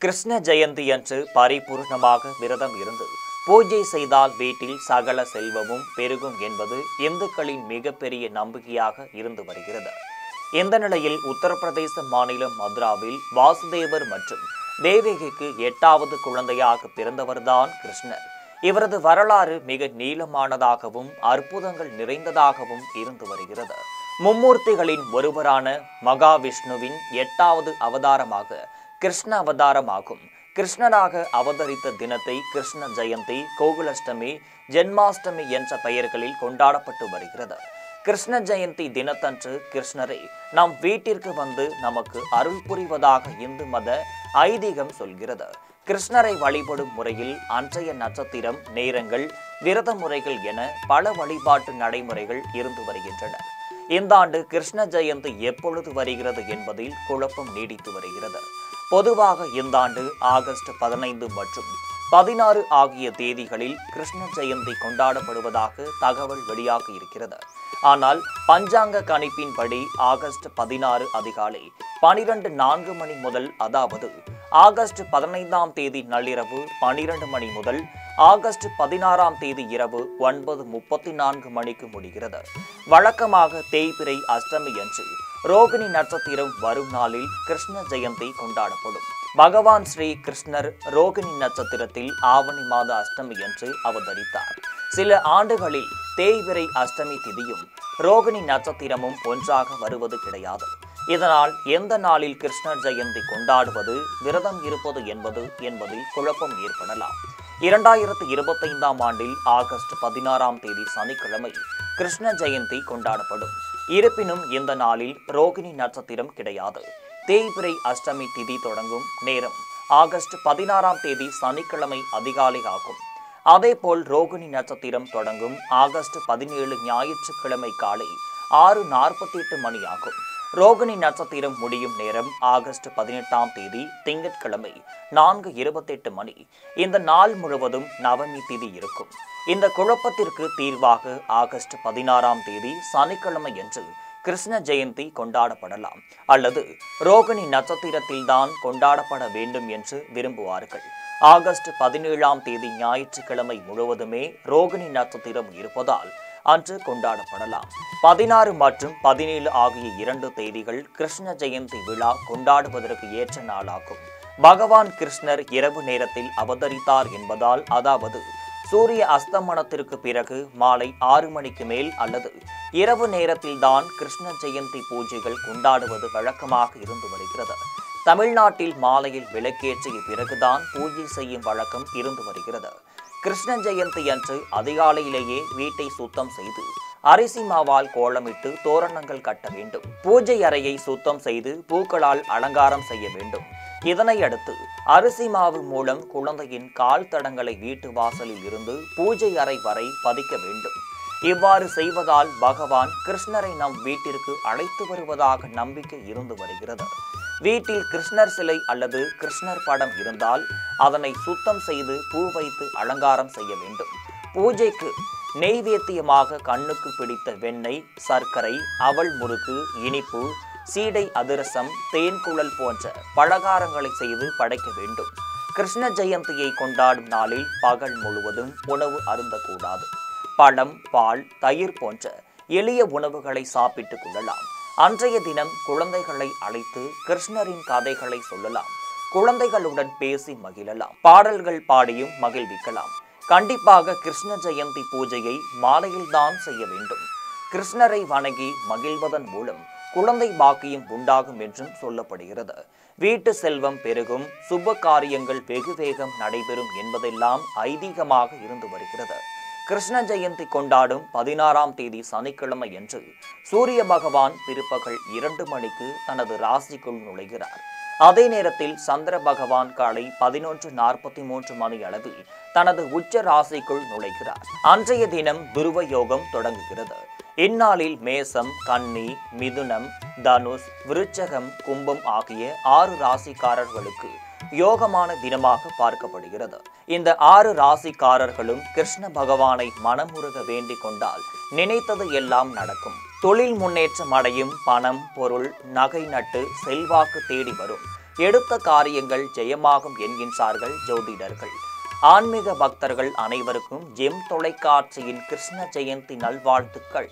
கிருஷ்ண ஜெயந்தி அன்று பரிபூர்ணமாக விரதம் இருந்து பூஜை செய்தால் வீட்டில் சகல செல்வமும் பெருகும் என்பது இந்துக்களின் மிகப்பெரிய நம்பிக்கையாக இருந்து வருகிறது. இந்த நிலையில் உத்தரப்பிரதேச மாநிலம் மதுராவில் வாசுதேவர் மற்றும் தேவகிக்கு 8வது குழந்தையாக பிறந்தவர்தான் கிருஷ்ணர். இவரது வரலாறு மிக நீளமானதாகவும் அற்புதங்கள் நிறைந்ததாகவும் இருந்து வருகிறது. மும்மூர்த்திகளின் ஒருவரான மகாவிஷ்ணுவின் 8வது அவதாரமாக கிருஷ்ண அவதாரமாகும். கிருஷ்ணராக அவதரித்த தினத்தை கிருஷ்ண ஜெயந்தி, கோகுலஷ்டமி, ஜென்மாஷ்டமி என்ற பெயர்களில் கொண்டாடப்பட்டு வருகிறது. கிருஷ்ண ஜெயந்தி தினத்தன்று கிருஷ்ணரை நம் வீட்டிற்கு வந்து நமக்கு அருள் புரிவதாக இந்து மத ஐதீகம் சொல்கிறது. கிருஷ்ணரை வழிபடும் முறையில் அன்றைய நட்சத்திரம், நேரங்கள், விரத முறைகள் என பல வழிபாட்டு நடைமுறைகள் இருந்து வருகின்றன. இந்த ஆண்டு கிருஷ்ண ஜெயந்தி எப்பொழுது வருகிறது என்பதில் குழப்பம் நீடித்து வருகிறது. பொதுவாக இந்த ஆண்டு ஆகஸ்ட் 15 மற்றும் 16 ஆகிய தேதிகளில் கிருஷ்ண ஜெயந்தி கொண்டாடப்படுவதாக தகவல் வெளியாக இருக்கிறது. ஆனால் பஞ்சாங்க கணிப்பின்படி ஆகஸ்ட் 16 அதிகாலை 12:04 மணி முதல், அதாவது ஆகஸ்ட் 15ஆம் தேதி நள்ளிரவு 12 மணி முதல் ஆகஸ்ட் 16ஆம் தேதி இரவு 9:34 மணிக்கு முடிகிறது. வழக்கமாக தேய்பிறை அஷ்டமி அன்று ரோகிணி நட்சத்திரம் வரும் நாளில் கிருஷ்ண ஜெயந்தி கொண்டாடப்படும். பகவான் ஸ்ரீ கிருஷ்ணர் ரோகிணி நட்சத்திரத்தில் ஆவணி மாத அஷ்டமி அன்று அவதரித்தார். சில ஆண்டுகளில் தேய்பிறை அஷ்டமி திதியும் ரோகிணி நட்சத்திரமும் ஒன்றாக வருவது கிடையாது. இதனால் எந்த நாளில் கிருஷ்ணர் ஜெயந்தி கொண்டாடுவது, விரதம் இருப்பது என்பதில் குழப்பம் ஏற்படலாம். 2025ஆம் ஆண்டில் ஆகஸ்ட் 16ஆம் தேதி சனிக்கிழமை கிருஷ்ண ஜெயந்தி கொண்டாடப்படும். இருப்பினும் இந்த நாளில் ரோகிணி நட்சத்திரம் கிடையாது. தேய்பிறை அஷ்டமி திதி தொடங்கும் நேரம் ஆகஸ்ட் 16ஆம் தேதி சனிக்கிழமை அதிகாலை ஆகும். அதேபோல் ரோகிணி நட்சத்திரம் தொடங்கும் ஆகஸ்ட் 17 ஞாயிற்றுக்கிழமை காலை 6:48 மணி ஆகும். ரோகிணி நட்சத்திரம் முடியும் நேரம் ஆகஸ்ட் 18ஆம் தேதி திங்கட்கிழமை 4:28 மணி. இந்த நாள் முழுவதும் நவமி திதி இருக்கும். இந்த குழப்பத்திற்கு தீர்வாக ஆகஸ்ட் 16ஆம் தேதி சனிக்கிழமை என்று கிருஷ்ண ஜெயந்தி கொண்டாடப்படலாம், அல்லது ரோகிணி நட்சத்திரத்தில்தான் கொண்டாடப்பட வேண்டும் என்று விரும்புவார்கள். ஆகஸ்ட் 17ஆம் தேதி ஞாயிற்றுக்கிழமை முழுவதுமே ரோகிணி நட்சத்திரம் இருப்பதால் அன்று கொண்டாடப்படலாம். 16 மற்றும் 17 ஆகிய 2 தேதிகள் கிருஷ்ண ஜெயந்தி விழா கொண்டாடுவதற்கு ஏற்ற நாளாகும். பகவான் கிருஷ்ணர் இரவு நேரத்தில் அவதரித்தார் என்பதால், அதாவது சூரிய அஸ்தமனத்திற்கு பிறகு மாலை 6 மணிக்கு மேல் அல்லது இரவு நேரத்தில்தான் கிருஷ்ண ஜெயந்தி பூஜைகள் கொண்டாடுவது வழக்கமாக இருந்து வருகிறது. தமிழ்நாட்டில் மாலையில் விளக்கேற்றிய பிறகுதான் பூஜை செய்யும் வழக்கம் இருந்து வருகிறது. கிருஷ்ண ஜெயந்தி அன்று அதிகாலையிலேயே வீட்டை சுத்தம் செய்து அரிசி மாவால் கோலமிட்டு தோரணங்கள் கட்ட வேண்டும். பூஜை அறையை சுத்தம் செய்து பூக்களால் அலங்காரம் செய்ய வேண்டும். இதனை அடுத்து அரிசி மாவு மூலம் குழந்தையின் கால் தடங்களை வீட்டு வாசலில் இருந்து பூஜை அறை வரை பதிக்க வேண்டும். இவ்வாறு செய்வதால் பகவான் கிருஷ்ணரை நம் வீட்டிற்கு அழைத்து வருவதாக நம்பிக்கை இருந்து வருகிறது. வீட்டில் கிருஷ்ணர் சிலை அல்லது கிருஷ்ணர் படம் இருந்தால் அதனை சுத்தம் செய்து பூ வைத்து அலங்காரம் செய்ய வேண்டும். பூஜைக்கு நெய்வேத்தியமாக கண்ணுக்கு பிடித்த வெண்ணெய், சர்க்கரை, அவல் முறுக்கு, இனிப்பு, சீடை அதிரசம், தேன்குழல் போன்ற பலகாரங்களை செய்து படைக்க வேண்டும். கிருஷ்ண ஜெயந்தியை கொண்டாடும் நாளில் பகல் முழுவதும் உணவு அருந்தக்கூடாது. பழம், பால், தயிர் போன்ற எளிய உணவுகளை சாப்பிட்டுக் கொள்ளலாம். அன்றைய தினம் குழந்தைகளை அழைத்து கிருஷ்ணரின் கதைகளை சொல்லலாம். குழந்தைகளுடன் பேசி மகிழலாம். பாடல்கள் பாடியும் மகிழ்விக்கலாம். கண்டிப்பாக கிருஷ்ண ஜெயந்தி பூஜையை மாலையில்தான் செய்ய வேண்டும். கிருஷ்ணரை வணங்கி மகிழ்வதன் மூலம் குழந்தை பாக்கியம் உண்டாகும் என்றும் சொல்லப்படுகிறது. வீட்டு செல்வம் பெருகும், சுப காரியங்கள் வெகு வேகம் நடைபெறும் என்பதெல்லாம் ஐதீகமாக இருந்து வருகிறது. கிருஷ்ண ஜெயந்தி கொண்டாடும் 16ஆம் தேதி சனிக்கிழமை என்று சூரிய பகவான் பிற்பகல் 2 மணிக்கு தனது ராசிக்குள் நுழைகிறார். அதே நேரத்தில் சந்திர பகவான் காலை 11:43 மணி அளவில் தனது உச்ச ராசிக்குள் நுழைகிறார். அன்றைய தினம் துருவ யோகம் தொடங்குகிறது. இந்நாளில் மேசம், கன்னி, மிதுனம், தனுஷ், விருச்சகம், கும்பம் ஆகிய 6 ராசிக்காரர்களுக்கு யோகமான தினமாக பார்க்கப்படுகிறது. இந்த 6 ராசிக்காரர்களும் கிருஷ்ண பகவானை மனமுருக வேண்டிக் கொண்டால் நினைத்தது எல்லாம் நடக்கும். தொழில் முன்னேற்றம் அடையும், பணம், பொருள், நகை நட்டு, செல்வாக்கு தேடி வரும். எடுத்த காரியங்கள் ஜெயமாகும் என்கின்றார்கள் ஜோதிடர்கள். ஆன்மீக பக்தர்கள் அனைவருக்கும் ஜெம் தொலைக்காட்சியின் கிருஷ்ண ஜெயந்தி நல்வாழ்த்துக்கள்.